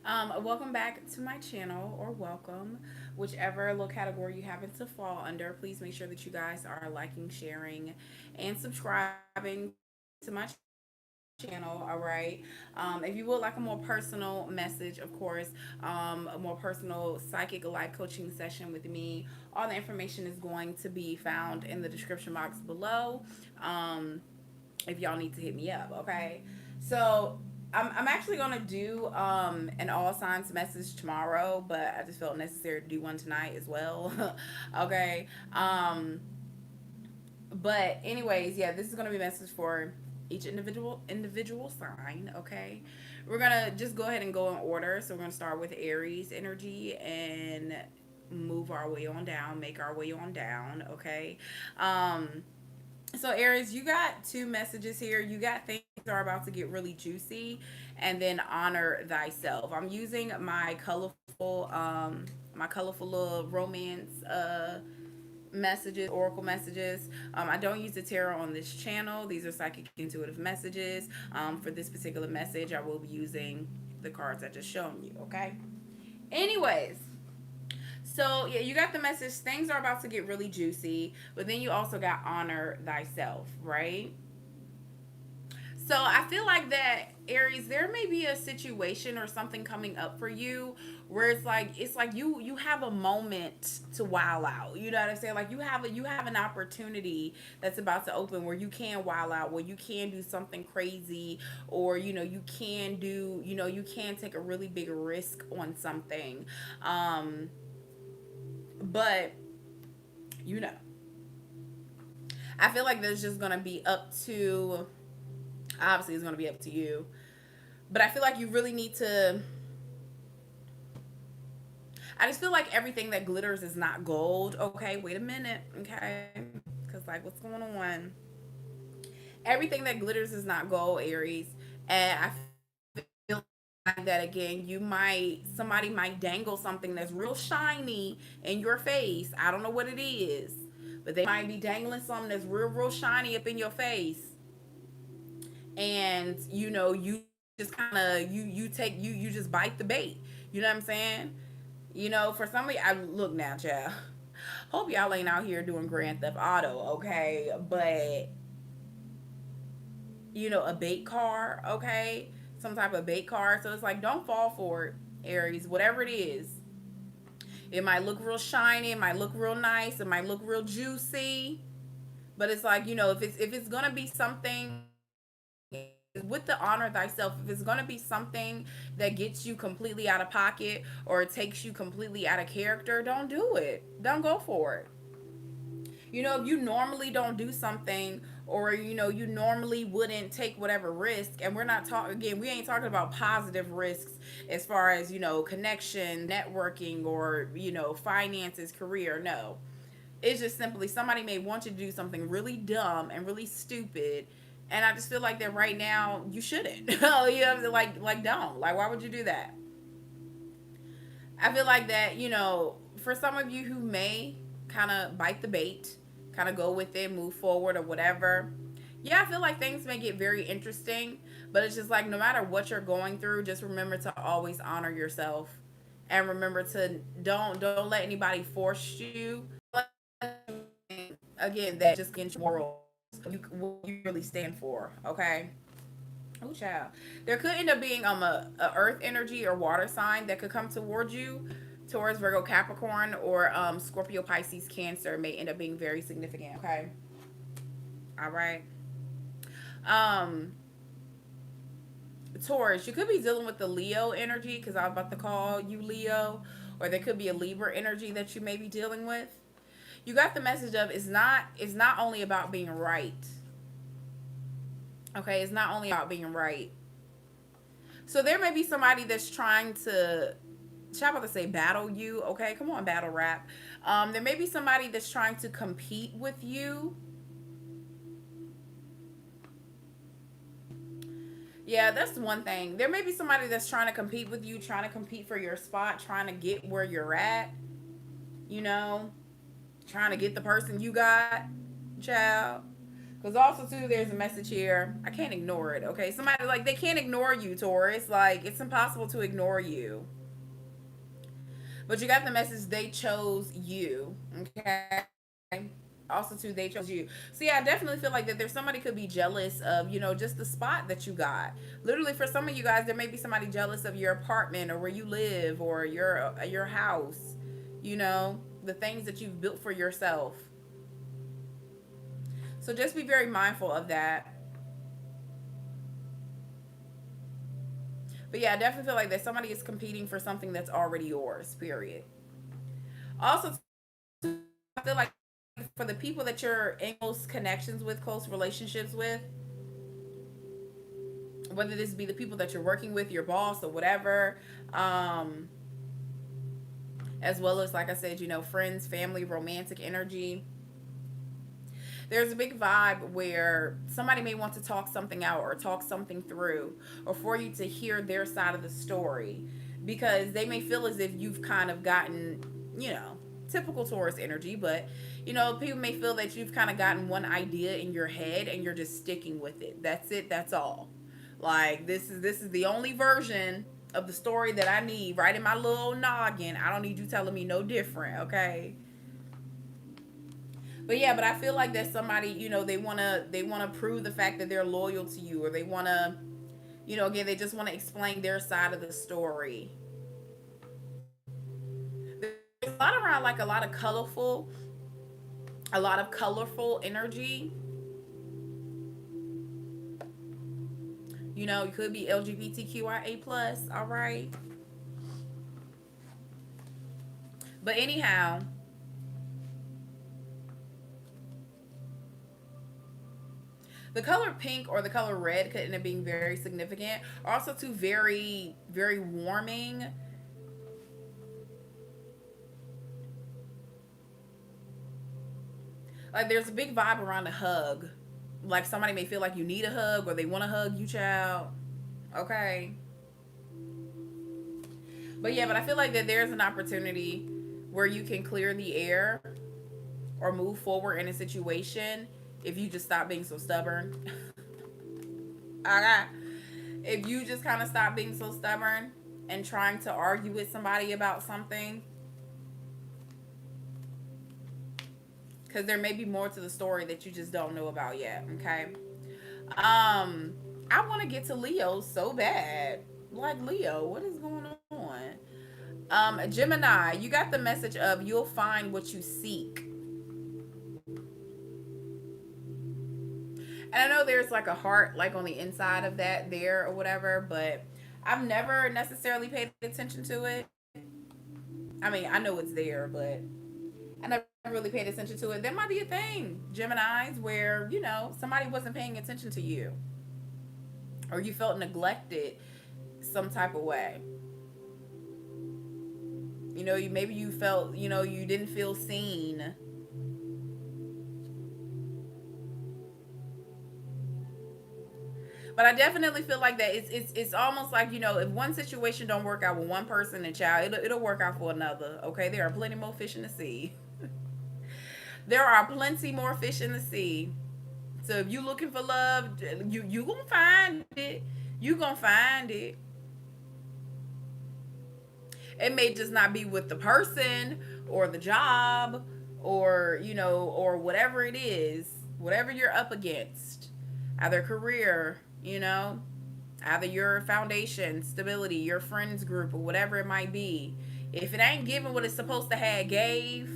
Welcome back to my channel, or welcome, whichever little category you happen to fall under. Please make sure that you guys are liking, sharing, and subscribing to my channel. All right. If you would like a more personal message, of course, a more personal psychic life coaching session with me, all the information is going to be found in the description box below. Um, if y'all need to hit me up, okay? So I'm actually gonna do an all signs message tomorrow, but I just felt necessary to do one tonight as well. Okay. But anyways, yeah, this is gonna be a message for each individual sign. Okay, we're gonna just go ahead and go in order. So we're gonna start with Aries energy and move our way on down, make our way on down. Okay. Um, so Aries, you got two messages here. You got things are about to get really juicy, and then honor thyself. I'm using my colorful little romance messages, oracle messages. I don't use the tarot on this channel. These are psychic intuitive messages. For this particular message, I will be using the cards I just shown you. Okay. Anyways, so yeah, you got the message. Things are about to get really juicy, but then you also got honor thyself, right? So I feel like that Aries, there may be a situation or something coming up for you where it's like you have a moment to wow out. You know what I'm saying? Like you have an opportunity that's about to open where you can wow out, where you can do something crazy, or you can take a really big risk on something. Um, but you know, I feel like that's just gonna be up to obviously it's gonna be up to you. But I feel like you really need to I just feel like everything that glitters is not gold. Okay, wait a minute. Okay, because like what's going on? Everything that glitters is not gold, Aries. And I feel like that again. Somebody might dangle something that's real shiny in your face. I don't know what it is, but they might be dangling something that's real shiny up in your face, and you just kind of you just bite the bait. You know what I'm saying? For somebody, I look now, child. Hope y'all ain't out here doing Grand Theft Auto, okay? But a bait car, okay? Some type of bait car. So it's like, don't fall for it, Aries. Whatever it is, it might look real shiny, it might look real nice, it might look real juicy. But it's like, if it's gonna be something with the honor thyself, if it's gonna be something that gets you completely out of pocket or it takes you completely out of character, don't do it. Don't go for it. If you normally don't do something, or you normally wouldn't take whatever risk, and we're not talking again, we ain't talking about positive risks as far as connection, networking, or finances, career. No, it's just simply somebody may want you to do something really dumb and really stupid, and I just feel like that right now you shouldn't. You have to like don't like why would you do that? I feel like that, for some of you who may kind of bite the bait, kind of go with it, move forward or whatever. Yeah, I feel like things may get very interesting, but it's just like no matter what you're going through, just remember to always honor yourself, and remember to don't let anybody force you. Again, that just against your morals, what you really stand for, okay? Oh, child. There could end up being a earth energy or water sign that could come towards you. Taurus, Virgo, Capricorn, or Scorpio, Pisces, Cancer may end up being very significant. Okay. All right. Um, Taurus, you could be dealing with the Leo energy because I was about to call you Leo, or there could be a Libra energy that you may be dealing with. You got the message of it's not only about being right. Okay, it's not only about being right. So there may be somebody that's trying to I'm about to say battle you. Okay, come on, battle rap. There may be somebody that's trying to compete with you. Yeah, that's one thing. There may be somebody that's trying to compete with you, trying to compete for your spot, trying to get where you're at. You know, trying to get the person you got, child. Because also too, there's a message here. I can't ignore it. Okay, somebody like they can't ignore you, Taurus. Like it's impossible to ignore you. But you got the message they chose you. Okay. Also too, they chose you. So yeah, I definitely feel like that there's somebody could be jealous of, just the spot that you got. Literally for some of you guys, there may be somebody jealous of your apartment or where you live or your house, the things that you've built for yourself. So just be very mindful of that. But yeah, I definitely feel like that somebody is competing for something that's already yours, period. Also, I feel like for the people that you're in close connections with, close relationships with, whether this be the people that you're working with, your boss or whatever, um, as well as, like I said, friends, family, romantic energy, there's a big vibe where somebody may want to talk something out or talk something through or for you to hear their side of the story because they may feel as if you've kind of gotten, typical Taurus energy, but people may feel that you've kind of gotten one idea in your head and you're just sticking with it. That's it, that's all. Like this is the only version of the story that I need right in my little noggin. I don't need you telling me no different, okay? But yeah, but I feel like there's somebody, they wanna prove the fact that they're loyal to you, or they wanna, again, they just wanna explain their side of the story. There's a lot around, like a lot of colorful energy. You could be LGBTQIA plus. All right, but anyhow, the color pink or the color red could end up being very significant. Also, too, very, very warming. Like, there's a big vibe around a hug. Like, somebody may feel like you need a hug or they want to hug you, child. Okay. But yeah, but I feel like that there's an opportunity where you can clear the air or move forward in a situation if you just stop being so stubborn. Okay. If you just kind of stop being so stubborn and trying to argue with somebody about something, because there may be more to the story that you just don't know about yet. Okay. I want to get to Leo so bad. Like, Leo, what is going on? Gemini, you got the message of you'll find what you seek. And I know there's like a heart like on the inside of that there or whatever, but I've never necessarily paid attention to it. I mean, I know it's there, but I never really paid attention to it. There might be a thing, Geminis, where, somebody wasn't paying attention to you or you felt neglected some type of way. Maybe you felt, you didn't feel seen. But I definitely feel like that it's almost like, if one situation don't work out with one person and child, it'll work out for another. Okay, there are plenty more fish in the sea. There are plenty more fish in the sea. So if you looking for love, you gonna find it. You gonna find it. It may just not be with the person or the job or or whatever it is, whatever you're up against, either career, either your foundation, stability, your friends group, or whatever it might be. If it ain't giving what it's supposed to have gave,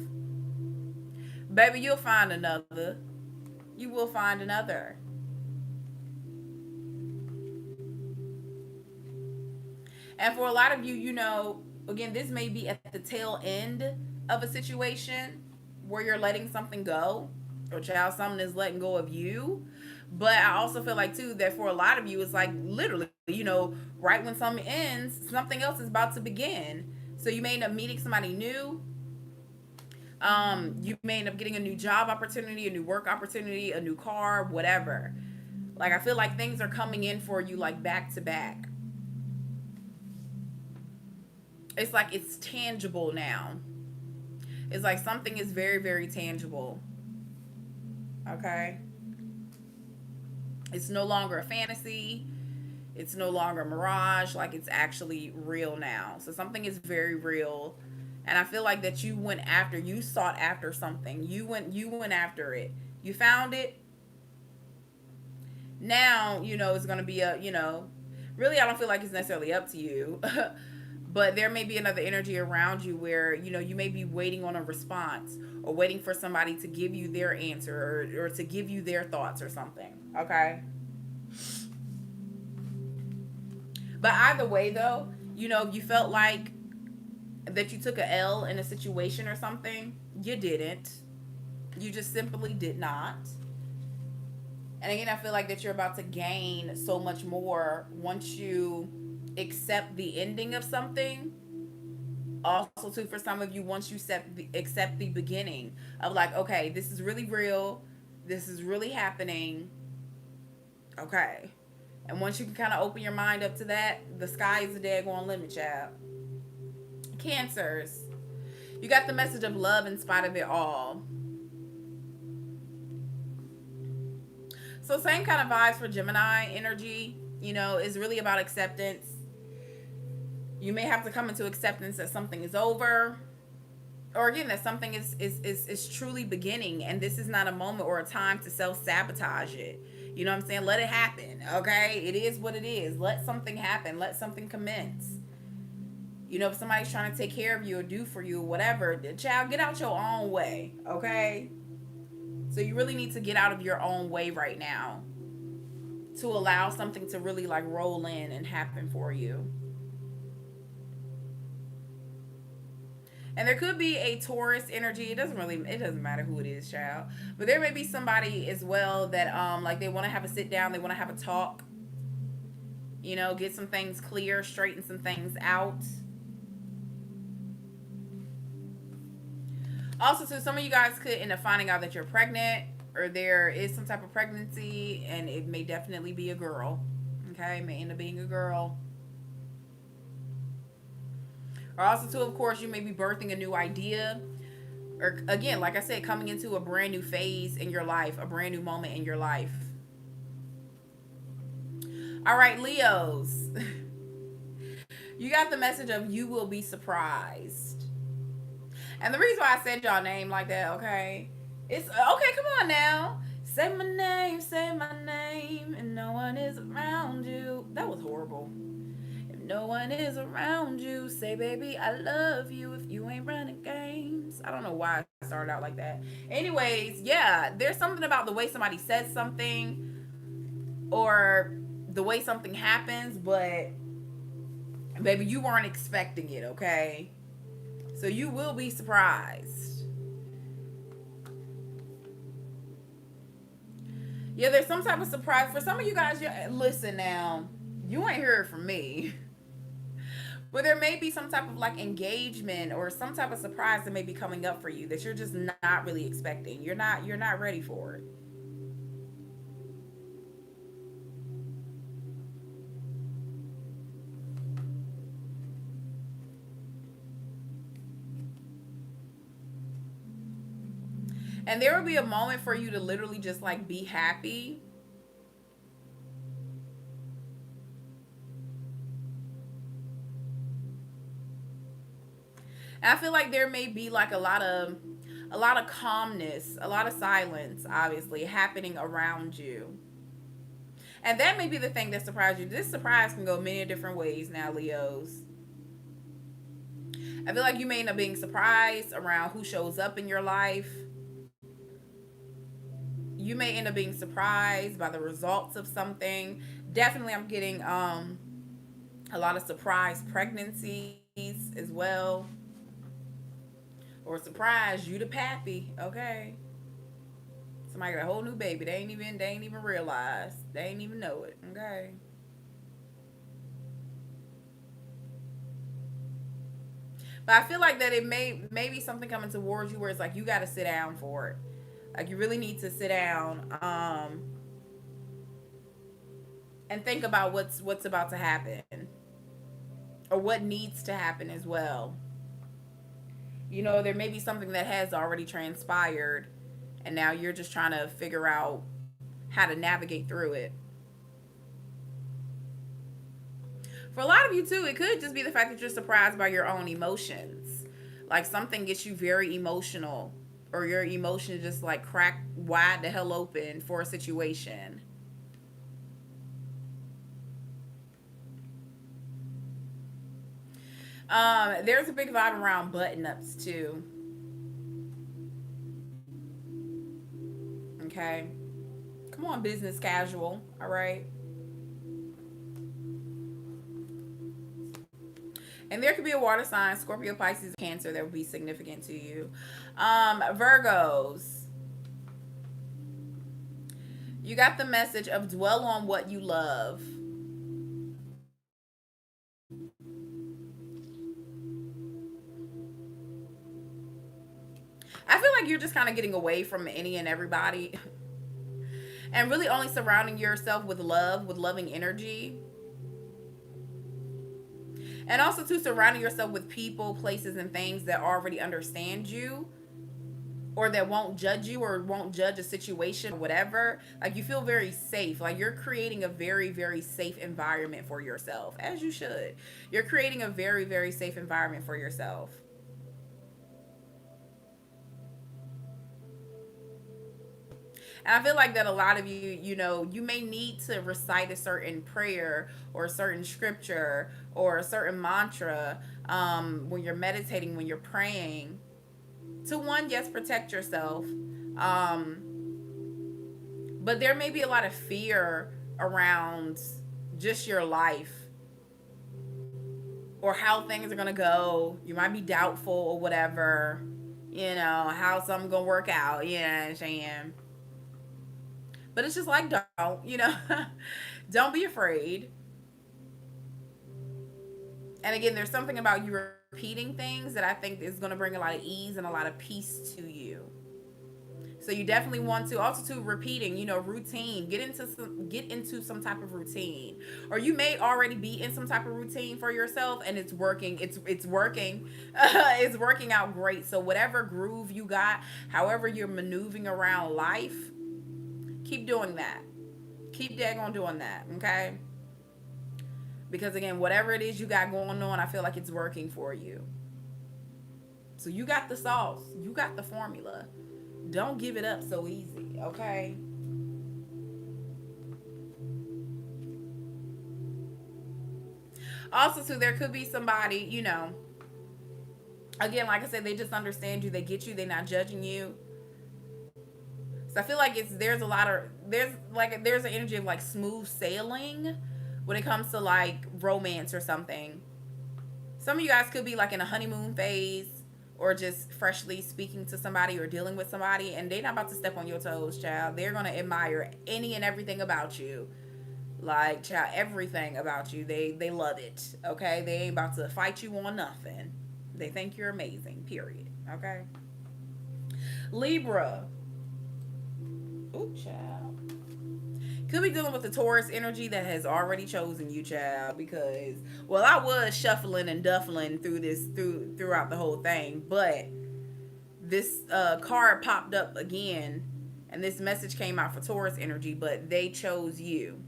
baby, you'll find another. You will find another. And for a lot of you, again, this may be at the tail end of a situation where you're letting something go, or child, something is letting go of you. But I also feel like too that for a lot of you, it's like literally, right when something ends, something else is about to begin. So you may end up meeting somebody new. You may end up getting a new job opportunity, a new work opportunity, a new car, whatever. Like I feel like things are coming in for you like back to back. It's like it's tangible now. It's like something is very, very tangible. Okay. It's no longer a fantasy. It's no longer a mirage. Like, it's actually real now. So something is very real. And I feel like that you sought after something. You went after it. You found it. Now, it's going to be really, I don't feel like it's necessarily up to you. But there may be another energy around you where, you may be waiting on a response, or waiting for somebody to give you their answer, or to give you their thoughts or something. Okay? But either way, though, if you felt like that you took a L in a situation or something, you didn't. You just simply did not. And again, I feel like that you're about to gain so much more once you accept the ending of something. Also, too, for some of you, once you accept the beginning of, like, okay, this is really real, this is really happening. Okay. And once you can kind of open your mind up to that, the sky is the daggone limit, child. Cancers. You got the message of love in spite of it all. So same kind of vibes for Gemini energy. Is really about acceptance. You may have to come into acceptance that something is over, or again that something is truly beginning, and this is not a moment or a time to self-sabotage it. You know what I'm saying? Let it happen. Okay? It is what it is. Let something happen. Let something commence. If somebody's trying to take care of you or do for you or whatever, child, get out your own way. Okay? So you really need to get out of your own way right now to allow something to really, like, roll in and happen for you. And there could be a Taurus energy. It doesn't matter who it is, child. But there may be somebody as well that like, they want to have a sit down, they want to have a talk. Get some things clear, straighten some things out. Also, too, some of you guys could end up finding out that you're pregnant, or there is some type of pregnancy, and it may definitely be a girl. Okay, it may end up being a girl. Or also, too, of course, you may be birthing a new idea, or again, like I said, coming into a brand new phase in your life, a brand new moment in your life. All right, Leos. You got the message of you will be surprised. And the reason why I said y'all name like that, okay, it's okay, come on now. Say my name, and no one is around you. That was horrible. If no one is around you, say, baby, I love you if you ain't running games. I don't know why I started out like that. Anyways, yeah, there's something about the way somebody says something, or the way something happens, but baby, you weren't expecting it, okay? So you will be surprised. Yeah, there's some type of surprise. For some of you guys, listen now, you ain't heard from me. But there may be some type of, like, engagement or some type of surprise that may be coming up for you that you're just not really expecting. You're not ready for it. And there will be a moment for you to literally just, like, be happy. And I feel like there may be, like, a lot of calmness, a lot of silence, obviously, happening around you. And that may be the thing that surprised you. This surprise can go many different ways now, Leos. I feel like you may end up being surprised around who shows up in your life. You may end up being surprised by the results of something. Definitely, I'm getting a lot of surprise pregnancies as well, or surprise you the pappy. Okay, somebody got a whole new baby. They ain't even realize. They ain't even know it. Okay. But I feel like that it may be something coming towards you where it's like you got to sit down for it. Like, you really need to sit down, and think about what's about to happen, or what needs to happen as well. There may be something that has already transpired, and now you're just trying to figure out how to navigate through it. For a lot of you too, it could just be the fact that you're surprised by your own emotions. Like something gets you very emotional, or your emotions just like crack wide the hell open for a situation. There's a big vibe around button ups too. Okay. Come on, business casual. All right. And there could be a water sign, Scorpio, Pisces, Cancer, that would be significant to you. Virgos, you got the message of dwell on what you love. I feel like you're just kind of getting away from any and everybody and really only surrounding yourself with love, with loving energy. And also, to surrounding yourself with people, places, and things that already understand you, or that won't judge you, or won't judge a situation or whatever. Like you feel very safe. Like you're creating a very, very safe environment for yourself, as you should. You're creating a very, very safe environment for yourself. And I feel like that a lot of you, you may need to recite a certain prayer or a certain scripture or a certain mantra when you're meditating, when you're praying. To one, yes, protect yourself. But there may be a lot of fear around just your life or how things are going to go. You might be doubtful or whatever, how something's going to work out. You know what I'm saying? But it's just like, don't, don't be afraid. And again, there's something about you repeating things that I think is going to bring a lot of ease and a lot of peace to you. So you definitely want to also to repeating, routine. Get into some type of routine, or you may already be in some type of routine for yourself, and it's working. It's working. It's working out great. So whatever groove you got, however you're maneuvering around life, keep doing that. Keep daggone doing that. Okay. Because again, whatever it is you got going on, I feel like it's working for you. So you got the sauce. You got the formula. Don't give it up so easy, okay? Also, too, there could be somebody, again, like I said, they just understand you, they get you, they're not judging you. So I feel like there's an energy of like smooth sailing when it comes to like romance or something. Some of you guys could be like in a honeymoon phase, or just freshly speaking to somebody or dealing with somebody, and they're not about to step on your toes, child. They're gonna admire any and everything about you. Like, child, everything about you. They love it. Okay? They ain't about to fight you on nothing. They think you're amazing. Period. Okay? Libra. Ooh, child. Could be dealing with the Taurus energy that has already chosen you, child. Because, well, I was shuffling and duffling throughout the whole thing, but this card popped up again, and this message came out for Taurus energy, but they chose you.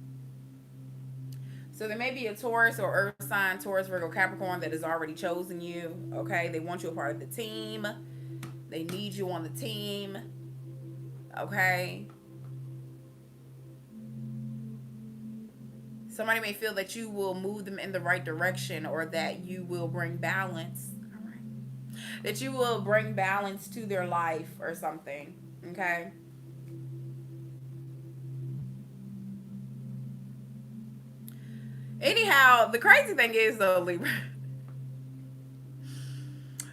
So there may be a Taurus or Earth sign, Taurus, Virgo, Capricorn, that has already chosen you. Okay, they want you a part of the team. They need you on the team. Okay. Somebody may feel that you will move them in the right direction, or that you will bring balance. All right. That you will bring balance to their life or something. Okay. Anyhow, the crazy thing is though, Libra,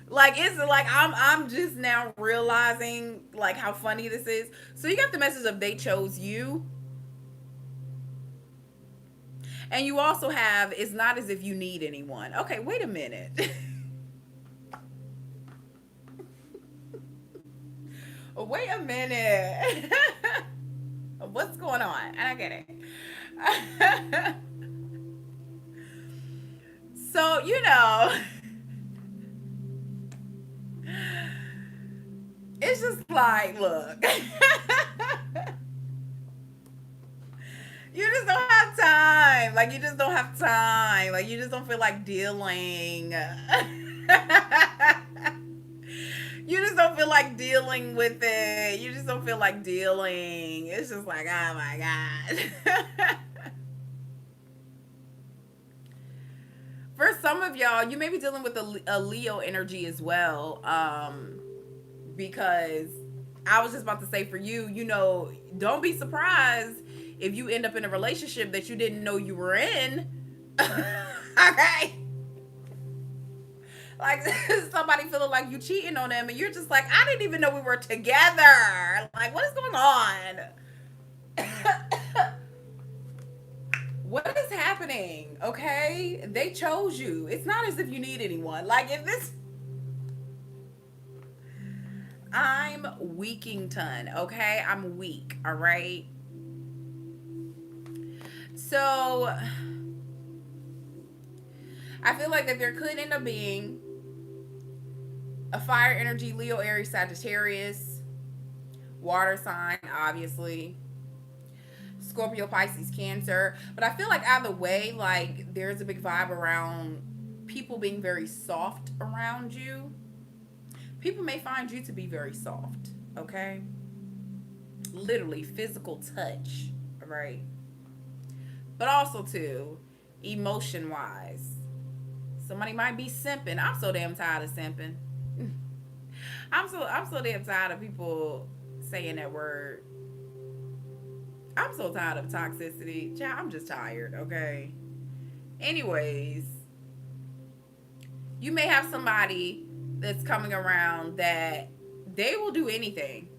like it's like I'm just now realizing like how funny this is. So you got the message of they chose you, and you also have it's not as if you need anyone. Okay, wait a minute. Wait a minute. What's going on? I don't get it. So, it's just like, look. You just don't have time. Like, you just don't have time. Like, you just don't feel like dealing. You just don't feel like dealing with it. You just don't feel like dealing. It's just like, oh my God. For some of y'all, you may be dealing with a Leo energy as well. Because I was just about to say for you, don't be surprised if you end up in a relationship that you didn't know you were in. Okay. Like, somebody feeling like you cheating on them and you're just like, I didn't even know we were together. Like, what is going on? What is happening? Okay? They chose you. It's not as if you need anyone. Like, if this, I'm Weakington, okay? I'm weak, all right? So, I feel like that there could end up being a fire energy, Leo, Aries, Sagittarius, water sign, obviously, Scorpio, Pisces, Cancer. But I feel like either way, like, there's a big vibe around people being very soft around you. People may find you to be very soft, okay? Literally, physical touch, right? But also, too, emotion wise, somebody might be simping. I'm so damn tired of simping. I'm so damn tired of people saying that word. I'm so tired of toxicity. Child, I'm just tired, okay? Anyways, you may have somebody that's coming around that they will do anything.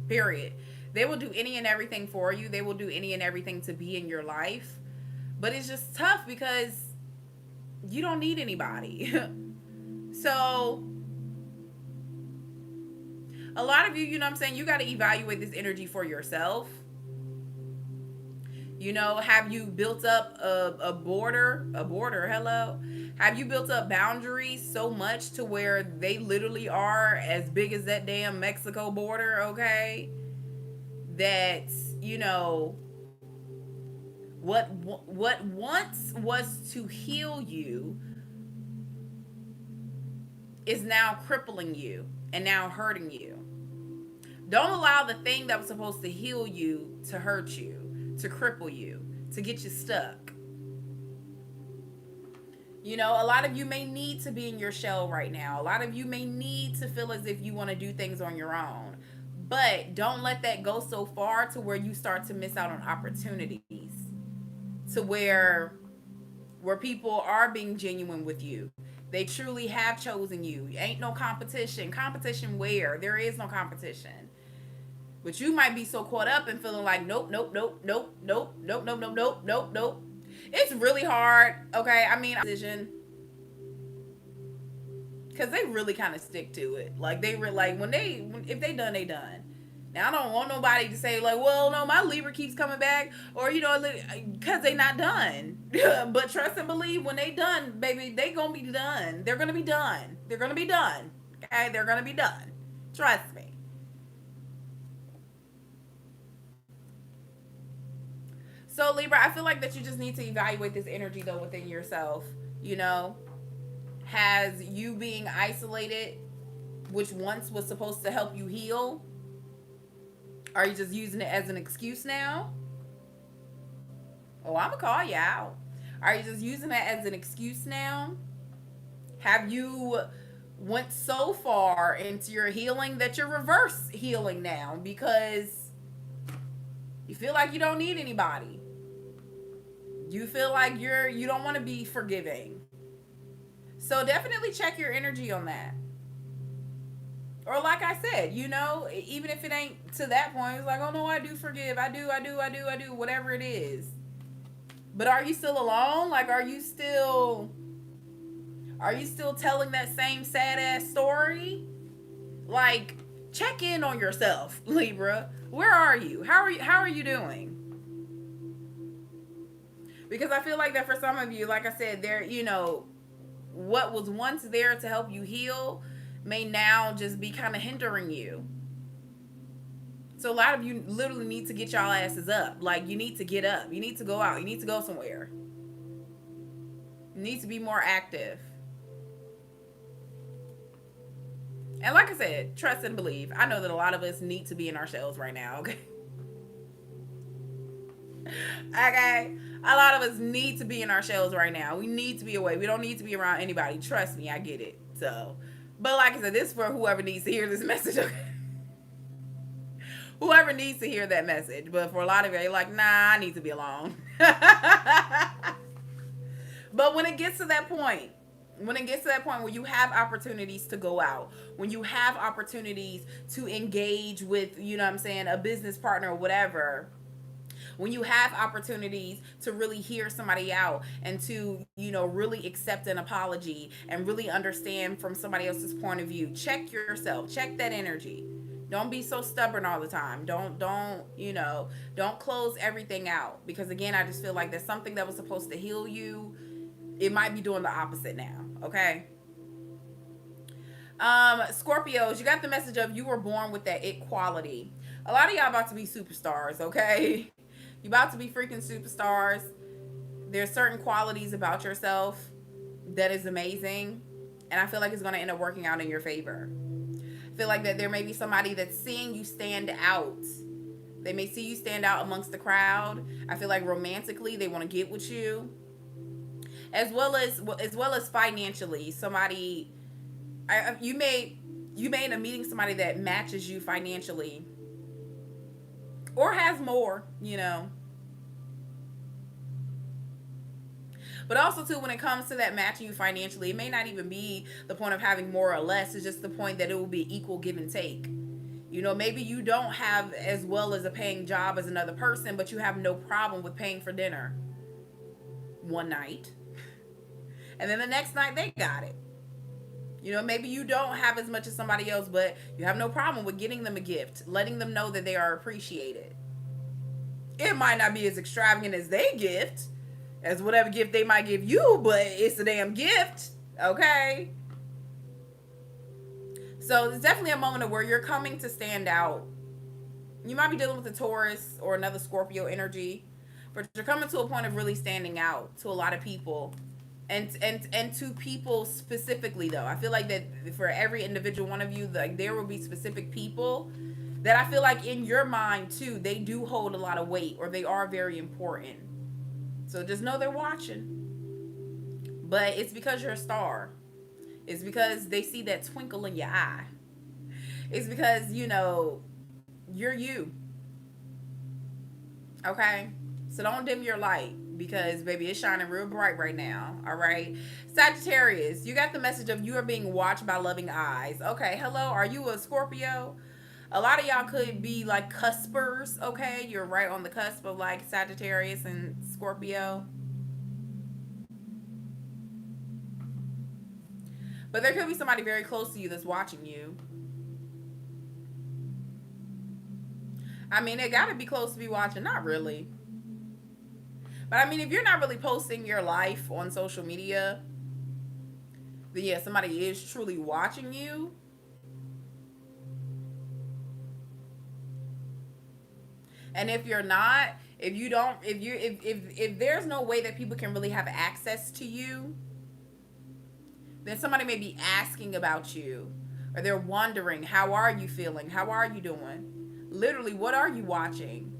Period. They will do any and everything for you. They will do any and everything to be in your life. But it's just tough because you don't need anybody. So, a lot of you, you know what I'm saying, you got to evaluate this energy for yourself. Have you built up a border, hello? Have you built up boundaries so much to where they literally are as big as that damn Mexico border, okay? That, what once was to heal you is now crippling you and now hurting you. Don't allow the thing that was supposed to heal you to hurt you, to cripple you, to get you stuck. A lot of you may need to be in your shell right now. A lot of you may need to feel as if you want to do things on your own. But don't let that go so far to where you start to miss out on opportunities. To where people are being genuine with you. They truly have chosen you. Ain't no competition. Competition where? There is no competition. But you might be so caught up and feeling like, nope, nope, nope, nope, nope, nope, nope, nope, nope, nope, nope. It's really hard, okay? I mean, decision. Because they really kind of stick to it. Like, if they done, they done. Now, I don't want nobody to say, like, well, no, my Libra keeps coming back. Or, because they not done. But trust and believe, when they done, baby, they going to be done. They're going to be done. They're going to be done. Okay? They're going to be done. Trust me. So, Libra, I feel like that you just need to evaluate this energy, though, within yourself. Has you being isolated, which once was supposed to help you heal, are you just using it as an excuse now? Oh, I'm going to call you out. Are you just using it as an excuse now? Have you went so far into your healing that you're reverse healing now because you feel like you don't need anybody? You feel like you don't want to be forgiving. So definitely check your energy on that. Or like I said, even if it ain't to that point, it's like, oh no, I do forgive. I do, whatever it is. But are you still alone? Like, are you still telling that same sad ass story? Like, check in on yourself, Libra. Where are you? How are you doing? Because I feel like that for some of you, like I said, there, what was once there to help you heal may now just be kind of hindering you. So a lot of you literally need to get y'all asses up. Like, you need to get up. You need to go out. You need to go somewhere. You need to be more active. And like I said, trust and believe. I know that a lot of us need to be in our shells right now, okay? Okay? A lot of us need to be in our shells right now. We need to be away. We don't need to be around anybody. Trust me, I get it. So, but like I said, this is for whoever needs to hear this message, okay? Whoever needs to hear that message. But for a lot of you, you're like, nah, I need to be alone. But when it gets to that point, where you have opportunities to go out, when you have opportunities to engage with, you know what I'm saying, a business partner or whatever, when you have opportunities to really hear somebody out and to, you know, really accept an apology and really understand from somebody else's point of view, check yourself, check that energy. Don't be so stubborn all the time. Don't close everything out, because again, I just feel like there's something that was supposed to heal you. It might be doing the opposite now, okay? Scorpios, you got the message of you were born with that it quality. A lot of y'all about to be superstars, okay? You about to be freaking superstars. There's certain qualities about yourself that is amazing, and I feel like it's going to end up working out in your favor. I feel like that there may be somebody that's seeing you stand out. They may see you stand out amongst the crowd. I feel like romantically they want to get with you, as well as financially. Somebody, you may end up meeting somebody that matches you financially or has more, you know. But also too, when it comes to that matching you financially, it may not even be the point of having more or less. It's just the point that it will be equal give and take. You know, maybe you don't have as well as a paying job as another person, but you have no problem with paying for dinner one night, and then the next night they got it. You know, maybe you don't have as much as somebody else, but you have no problem with getting them a gift, letting them know that they are appreciated. It might not be as extravagant as they gift, as whatever gift they might give you, but it's a damn gift, okay? So it's definitely a moment of where you're coming to stand out. You might be dealing with a Taurus or another Scorpio energy, but you're coming to a point of really standing out to a lot of people. And to people specifically, though, I feel like that for every individual one of you, like, there will be specific people that I feel like in your mind too, they do hold a lot of weight, or they are very important. So just know they're watching. But it's because you're a star. It's because they see that twinkle in your eye. It's because, you know, you're you. Okay? So don't dim your light, because baby, it's shining real bright right now. All right? Sagittarius, you got the message of you are being watched by loving eyes. Okay, hello, are you a Scorpio? A lot of y'all could be like cuspers, okay? You're right on the cusp of like Sagittarius and Scorpio. But there could be somebody very close to you that's watching you. I mean, they gotta be close to be watching. Not really. But I mean, if you're not really posting your life on social media, then yeah, somebody is truly watching you. And if you're not, if you don't, if there's no way that people can really have access to you, then somebody may be asking about you, or they're wondering, how are you feeling? How are you doing? Literally, what are you watching?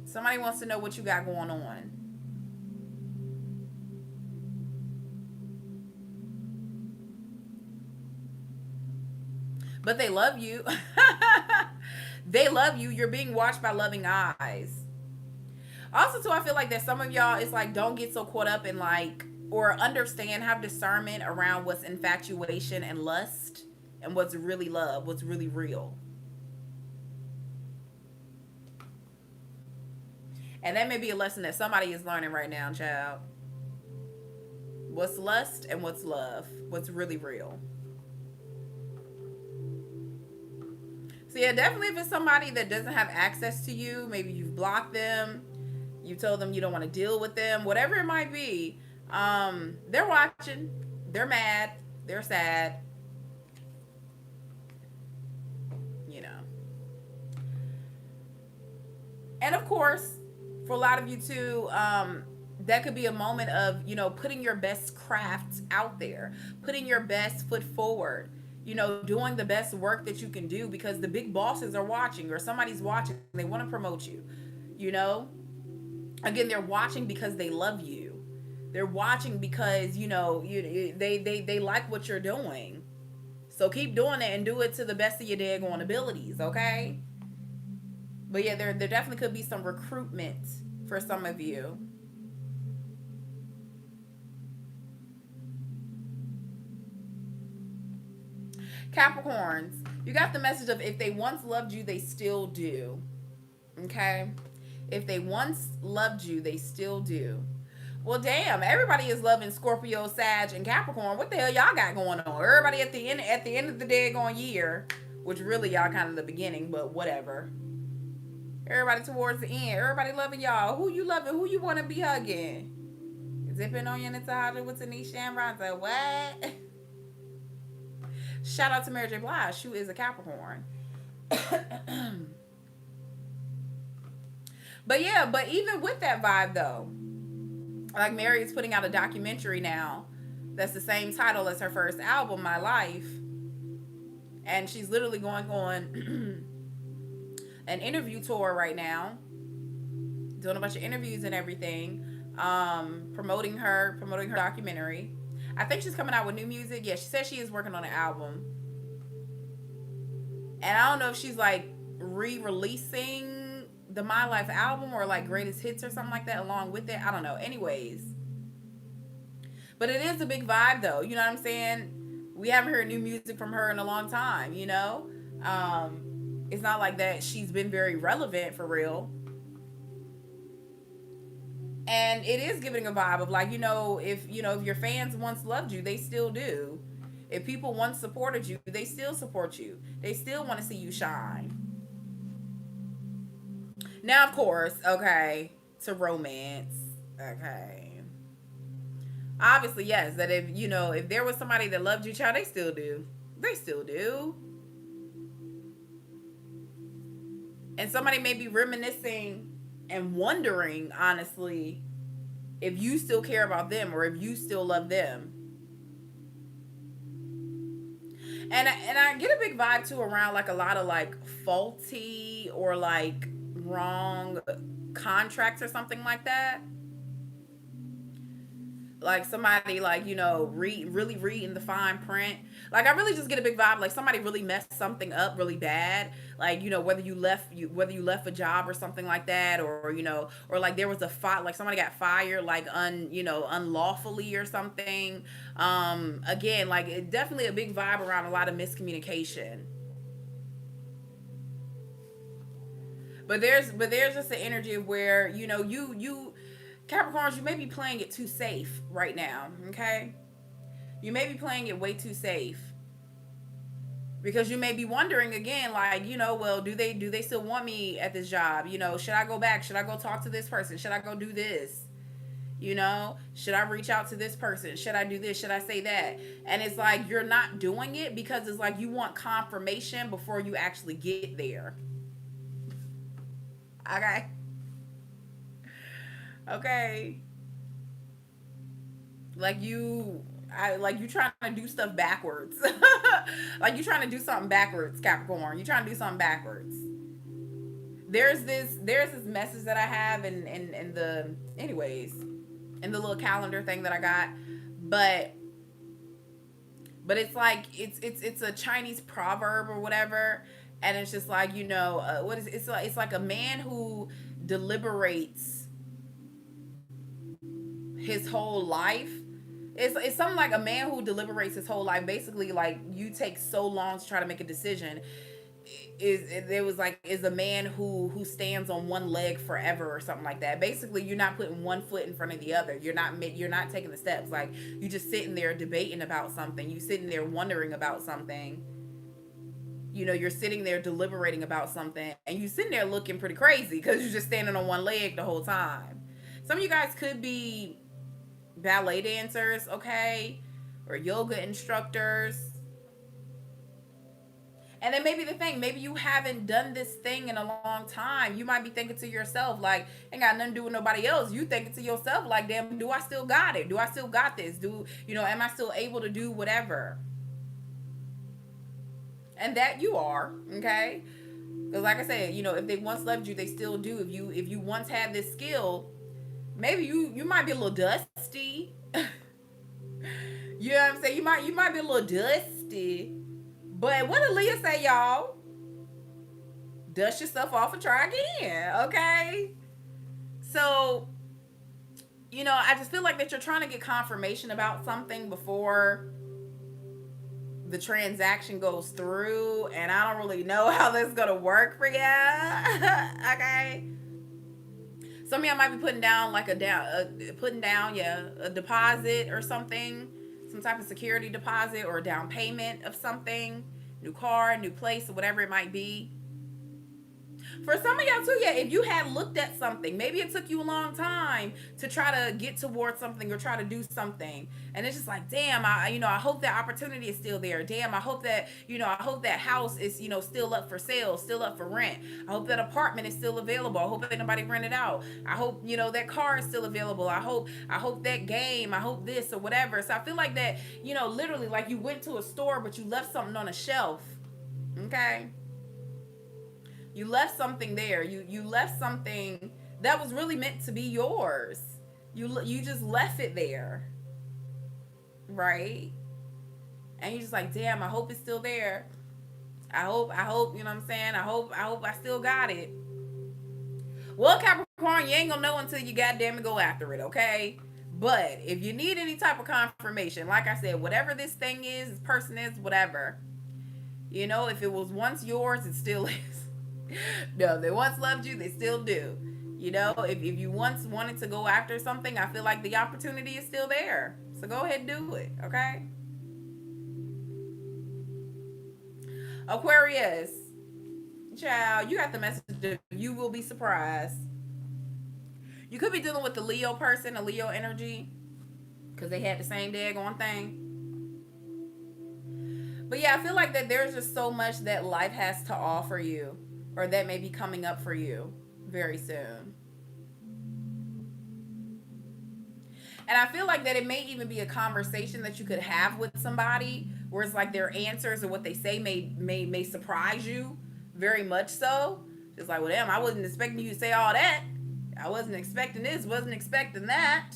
Somebody wants to know what you got going on. But they love you. They love you. You're being watched by loving eyes. Also, too, I feel like that some of y'all, it's like, don't get so caught up in like, or understand, have discernment around what's infatuation and lust and what's really love, what's really real. And that may be a lesson that somebody is learning right now, child. What's lust and what's love, what's really real. So yeah, definitely if it's somebody that doesn't have access to you, maybe you've blocked them, you told them you don't want to deal with them, whatever it might be, they're watching, they're mad, they're sad, you know. And of course, for a lot of you too, that could be a moment of, putting your best craft out there, putting your best foot forward, doing the best work that you can do, because the big bosses are watching, or somebody's watching. They want to promote you, you know? Again, they're watching because they love you. They're watching because, they like what you're doing. So keep doing it and do it to the best of your daggone abilities, okay? But yeah, there definitely could be some recruitment for some of you. Capricorns, you got the message of, if they once loved you, they still do. Okay? If they once loved you, they still do. Well, damn, everybody is loving Scorpio, Sag, and Capricorn. What the hell y'all got going on? Everybody at the end of the day going year, which really y'all kind of the beginning, but whatever. Everybody towards the end. Everybody loving y'all. Who you loving? Who you want to be hugging? Zipping on your Nataja with Tanisha and Ronza. What? Shout out to Mary J. Blige. She is a Capricorn. But yeah, but even with that vibe though, like Mary is putting out a documentary now that's the same title as her first album, My Life. And she's literally going on an interview tour right now, doing a bunch of interviews and everything, promoting her documentary. I think she's coming out with new music. Yeah, she says she is working on an album. And I don't know if she's like re-releasing the My Life album, or like greatest hits or something like that along with it. I don't know. Anyways. But it is a big vibe though. You know what I'm saying? We haven't heard new music from her in a long time, you know? It's not like that she's been very relevant for real. And it is giving a vibe of like, if your fans once loved you, they still do. If people once supported you, they still support you. They still want to see you shine. Now, of course, okay, to romance. Okay. Obviously, yes, that if there was somebody that loved you, child, they still do. They still do. And somebody may be reminiscing and wondering, honestly, if you still care about them or if you still love them. And I get a big vibe too around like a lot of like faulty or like wrong contracts or something like that. Like somebody like really reading the fine print. Like I really just get a big vibe like somebody really messed something up really bad. Like whether you left a job or something like that, or like there was a fight, like somebody got fired like unlawfully or something. Again, like it definitely a big vibe around a lot of miscommunication. But there's just the energy of where you Capricorns, you may be playing it too safe right now. Okay, you may be playing it way too safe because you may be wondering again, like well, do they still want me at this job? Should I go back? Should I go talk to this person? Should I go do this? Should I reach out to this person? Should I do this? Should I say that? And it's like you're not doing it because it's like you want confirmation before you actually get there. Okay. Okay. Like you trying to do stuff backwards. Like you trying to do something backwards, Capricorn. You trying to do something backwards. There's this message that I have in the anyways in the little calendar thing that I got, but it's like it's a Chinese proverb or whatever, and it's just like what is it's like a man who deliberates his whole life. It's something like a man who deliberates his whole life. Basically, like you take so long to try to make a decision. Is a man who stands on one leg forever or something like that. Basically, you're not putting one foot in front of the other. You're not taking the steps. Like you just sitting there debating about something. You sitting there wondering about something. You're sitting there deliberating about something, and you sitting there looking pretty crazy because you're just standing on one leg the whole time. Some of you guys could be ballet dancers, okay, or yoga instructors. And then maybe the thing, maybe you haven't done this thing in a long time. You might be thinking to yourself, like, ain't got nothing to do with nobody else. You thinking to yourself, like, damn, do I still got it? Do I still got this? Am I still able to do whatever? And that you are, okay? Because like I said, if they once loved you, they still do. If you once had this skill, maybe you might be a little dusty. You know what I'm saying? You might be a little dusty. But what did Leah say, y'all? Dust yourself off and try again, okay? So, I just feel like that you're trying to get confirmation about something before the transaction goes through, and I don't really know how this is gonna work for you. Okay. Some of y'all might be putting down like a deposit or something, some type of security deposit or a down payment of something, new car, new place, or whatever it might be. For some of y'all too, yeah, if you had looked at something, maybe it took you a long time to try to get towards something or try to do something. And it's just like, damn, I hope that opportunity is still there. Damn, I hope that house is, still up for sale, still up for rent. I hope that apartment is still available. I hope that nobody rent it out. I hope, that car is still available. I hope that game, I hope this or whatever. So I feel like that, literally like you went to a store, but you left something on a shelf. Okay. You left something there. You left something that was really meant to be yours. You just left it there. Right? And you're just like, damn, I hope it's still there. I hope, you know what I'm saying? I hope I still got it. Well, Capricorn, you ain't gonna know until you goddamn it go after it, okay? But if you need any type of confirmation, like I said, whatever this thing is, this person is, whatever. If it was once yours, it still is. No, they once loved you, they still do. If you once wanted to go after something, I feel like the opportunity is still there. So go ahead and do it, okay? Aquarius, child, you got the message of you will be surprised. You could be dealing with the Leo person, a Leo energy, because they had the same daggone thing. But yeah, I feel like that there's just so much that life has to offer you, or that may be coming up for you very soon. And I feel like that it may even be a conversation that you could have with somebody where it's like their answers or what they say may surprise you very much so. Just like, well, damn, I wasn't expecting you to say all that. I wasn't expecting this, wasn't expecting that.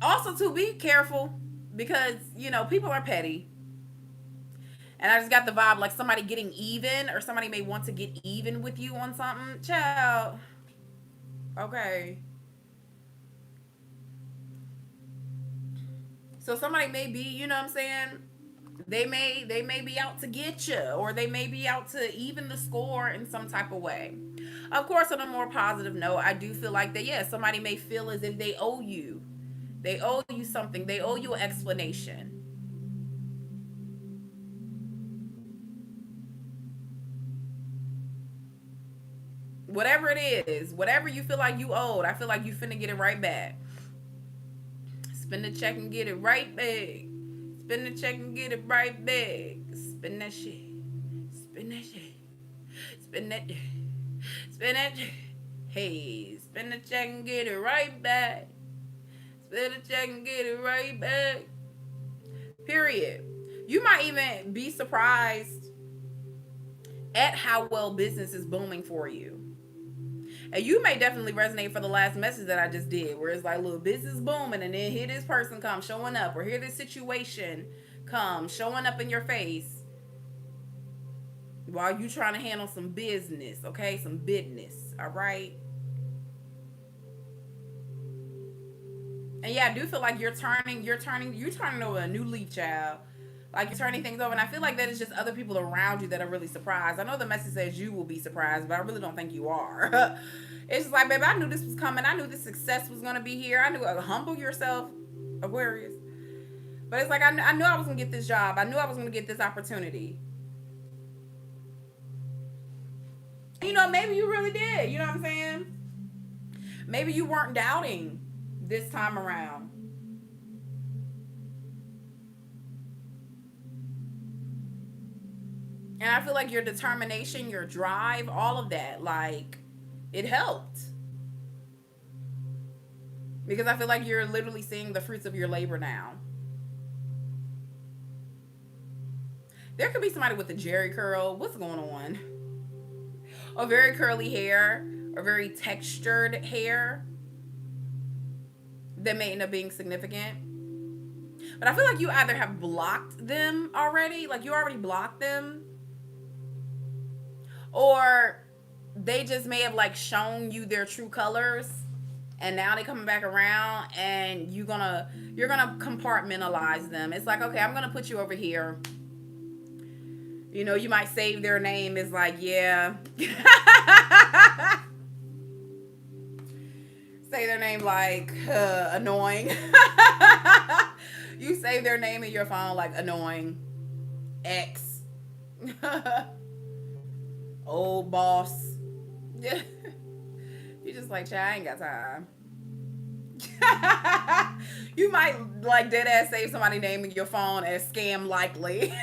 Also, to be careful because, people are petty. And I just got the vibe like somebody getting even, or somebody may want to get even with you on something. Child. Okay. So somebody may be, you know what I'm saying? They may be out to get you, or they may be out to even the score in some type of way. Of course, on a more positive note, I do feel like that, yeah, somebody may feel as if they owe you. They owe you something. They owe you an explanation. Whatever it is, whatever you feel like you owed, I feel like you finna get it right back. Spend the check and get it right back. Spend the check and get it right back. Spend that shit. Spend that shit. Spend that. Spend that. Hey, spend the check and get it right back. Spend the check and get it right back. Period. You might even be surprised at how well business is booming for you. And you may definitely resonate for the last message that I just did, where it's like, little business booming, and then here this person comes showing up, or here this situation comes showing up in your face while you trying to handle some business, okay? Some business, all right? And yeah, I do feel like you're turning over a new leaf, child. Like you're turning things over, and I feel like that is just other people around you that are really surprised. I know the message says you will be surprised, but I really don't think you are. It's just like, baby, I knew this was coming. I knew this success was gonna be here. I knew, humble yourself, Aquarius. But it's like I knew I was gonna get this job. I knew I was gonna get this opportunity. Maybe you really did. You know what I'm saying? Maybe you weren't doubting this time around. And I feel like your determination, your drive, all of that, like, it helped. Because I feel like you're literally seeing the fruits of your labor now. There could be somebody with a Jerry curl. What's going on? Or very curly hair, or very textured hair that may end up being significant. But I feel like you either have blocked them already, like you already blocked them, or they just may have like shown you their true colors, and now they coming back around, and you're gonna compartmentalize them. It's like, okay, I'm gonna put you over here. You know, you might save their name as like, yeah. Say their name like annoying. You save their name in your phone like annoying, X, old boss. Yeah. You just like, child, I ain't got time. You might like dead ass save somebody name in your phone as scam likely.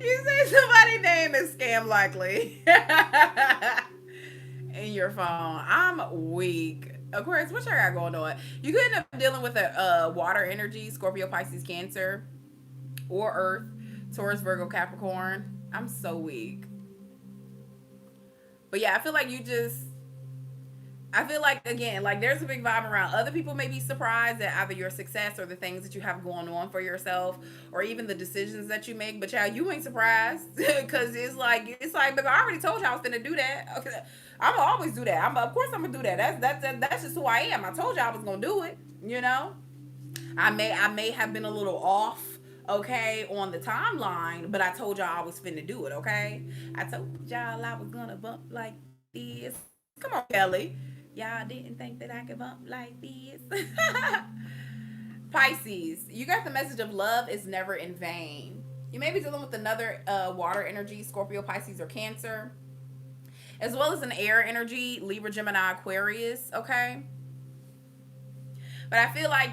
You say somebody name is scam likely in your phone. I'm weak. Aquarius, what y'all got going on? You could end up dealing with a water energy, Scorpio, Pisces, Cancer, or Earth, Taurus, Virgo, Capricorn. I'm so weak. But yeah, I feel like I feel like, again, like there's a big vibe around. Other people may be surprised at either your success or the things that you have going on for yourself, or even the decisions that you make. But child, you ain't surprised because it's like, baby, I already told you I was gonna do that. Okay, I'm gonna always do that. Of course I'm gonna do that. That's just who I am. I told you I was gonna do it. You know, I may have been a little off, okay, on the timeline, but I told y'all I was finna do it, okay? I told y'all I was gonna bump like this. Come on, Kelly. Y'all didn't think that I could bump like this. Pisces, you got the message of love is never in vain. You may be dealing with another water energy, Scorpio, Pisces, or Cancer, as well as an air energy, Libra, Gemini, Aquarius, okay? But I feel like,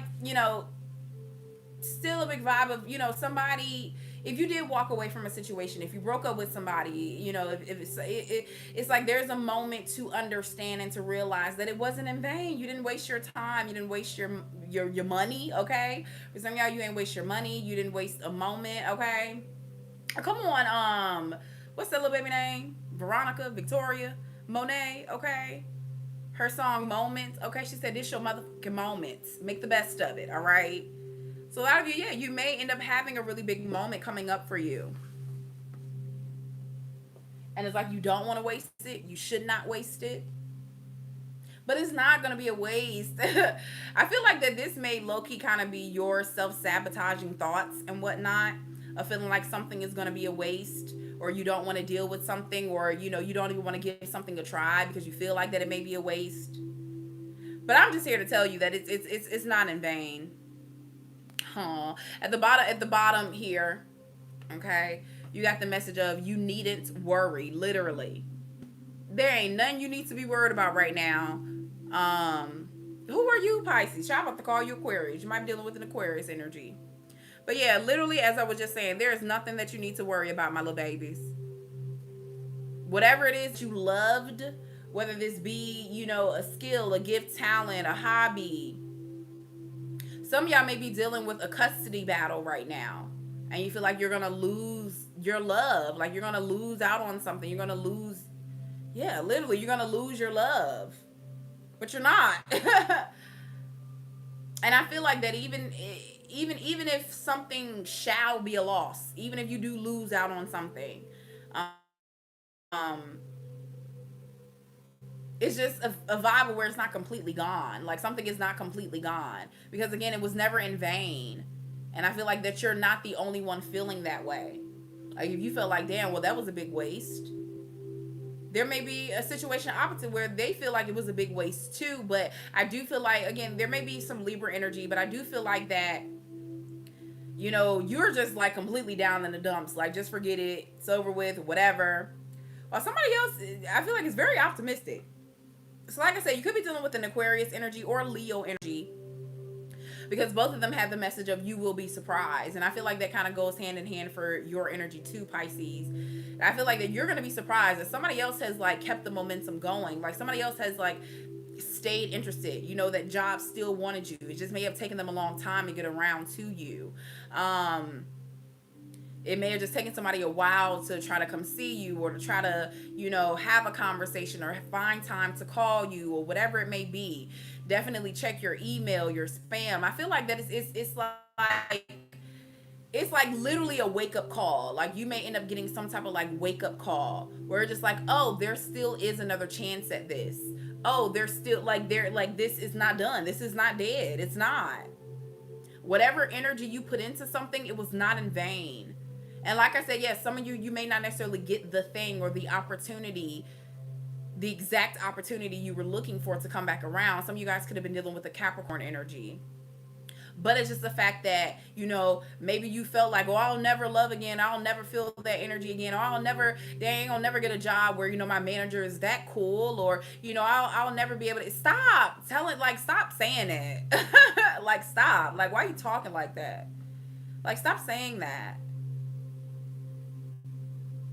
still a big vibe of, somebody, if you did walk away from a situation, if you broke up with somebody, if it's like there's a moment to understand and to realize that it wasn't in vain. You didn't waste your time. You didn't waste your money, okay? For some of y'all, you ain't waste your money. You didn't waste a moment, okay? Come on, what's that little baby name? Veronica, Victoria, Monet, okay? Her song Moments, okay? She said, this your motherfucking moments. Make the best of it, all right? So a lot of you, yeah, you may end up having a really big moment coming up for you. And it's like you don't want to waste it. You should not waste it. But it's not going to be a waste. I feel like that this may low key kind of be your self sabotaging thoughts and whatnot, of feeling like something is going to be a waste, or you don't want to deal with something, or you don't even want to give something a try because you feel like that it may be a waste. But I'm just here to tell you that it's not in vain. Huh. At the bottom here, okay, you got the message of you needn't worry. Literally, there ain't nothing you need to be worried about right now. Who are you, Pisces? I'm about to call you Aquarius. You might be dealing with an Aquarius energy. But yeah, literally, as I was just saying, there is nothing that you need to worry about, my little babies. Whatever it is you loved, whether this be, a skill, a gift, talent, a hobby. Some of y'all may be dealing with a custody battle right now. And you feel like you're going to lose your love. Like you're going to lose out on something. You're going to lose, yeah, literally, you're going to lose your love. But you're not. And I feel like that even if something shall be a loss, even if you do lose out on something, um, it's just a vibe where it's not completely gone. Like something is not completely gone. Because again, it was never in vain. And I feel like that you're not the only one feeling that way. Like if you feel like, damn, well, that was a big waste. There may be a situation opposite where they feel like it was a big waste too. But I do feel like, again, there may be some Libra energy, but I do feel like that, you're just like completely down in the dumps. Like just forget it. It's over with, whatever. While somebody else, I feel like it's very optimistic. So like I said, you could be dealing with an Aquarius energy or Leo energy. because both of them have the message of you will be surprised. And I feel like that kind of goes hand in hand for your energy too, Pisces. I feel like that you're going to be surprised that somebody else has like kept the momentum going. Like somebody else has like stayed interested. You know, that job still wanted you. It just may have taken them a long time to get around to you. It may have just taken somebody a while to try to come see you, or to try to, you know, have a conversation, or find time to call you, or whatever it may be. Definitely check your email, your spam. I feel like that it's like literally a wake up call. Like you may end up getting some type of like wake up call where it's just like, oh, there still is another chance at this. Oh, there's still like this is not done. This is not dead. It's not. Whatever energy you put into something, it was not in vain. And like I said, yes, some of you may not necessarily get the thing or the opportunity, the exact opportunity you were looking for to come back around. Some of you guys could have been dealing with the Capricorn energy. But it's just the fact that, you know, maybe you felt like, oh, I'll never love again. I'll never feel that energy again. Or they ain't gonna never get a job where, you know, my manager is that cool. Or, you know, I'll never be able to. Stop. Stop saying that. Like, stop. Like, why are you talking like that? Like, stop saying that.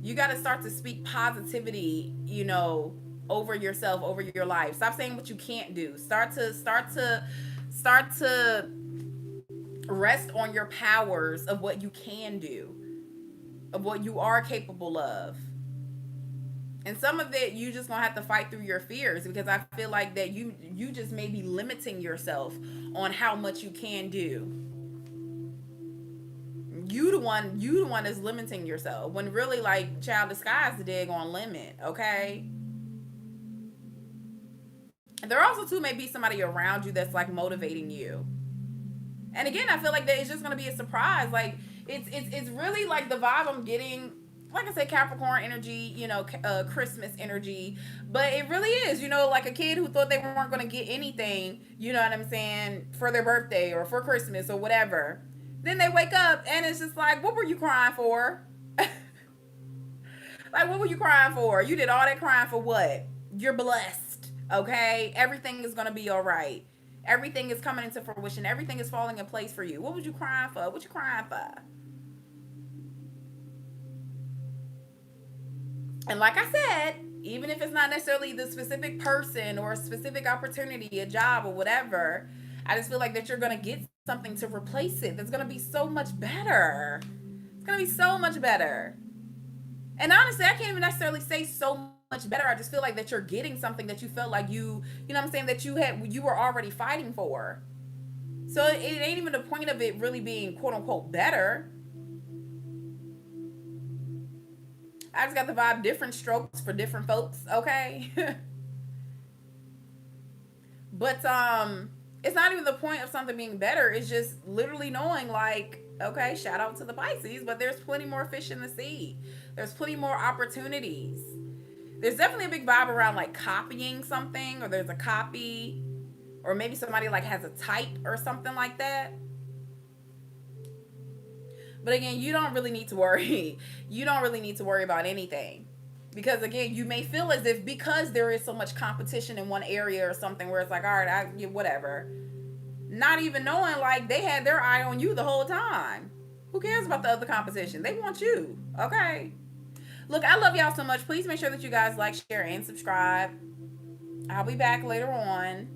You got to start to speak positivity, you know, over yourself, over your life. Stop saying what you can't do. Start to rest on your powers of what you can do, of what you are capable of. And some of it you just gonna have to fight through your fears, because I feel like that you just may be limiting yourself on how much you can do. You the one that's limiting yourself, when really, like, child, the sky's the daggone limit. Okay. And there also too may be somebody around you that's like motivating you. And again, I feel like that it's just gonna be a surprise. Like it's really like the vibe I'm getting. Like I said, Capricorn energy, you know, Christmas energy, but it really is, you know, like a kid who thought they weren't going to get anything, you know what I'm saying, for their birthday or for Christmas or whatever. Then they wake up and it's just like, what were you crying for? Like, what were you crying for? You did all that crying for what? You're blessed, okay? Everything is going to be all right. Everything is coming into fruition. Everything is falling in place for you. What was you crying for? What you crying for? And like I said, even if it's not necessarily the specific person or a specific opportunity, a job or whatever, I just feel like that you're going to get something to replace it that's going to be so much better. It's going to be so much better. And honestly, I can't even necessarily say so much better. I just feel like that you're getting something that you felt like you know what I'm saying, that you were already fighting for. So it ain't even the point of it really being quote unquote better. I just got the vibe, different strokes for different folks, okay? But it's not even the point of something being better. It's just literally knowing, like, okay, shout out to the Pisces, but there's plenty more fish in the sea. There's plenty more opportunities. There's definitely a big vibe around like copying something, or there's a copy, or maybe somebody like has a type or something like that. But again, you don't really need to worry. You don't really need to worry about anything. Because again, you may feel as if because there is so much competition in one area or something where it's like, all right, whatever. Not even knowing like they had their eye on you the whole time. Who cares about the other competition? They want you. Okay. Look, I love y'all so much. Please make sure that you guys like, share, and subscribe. I'll be back later on.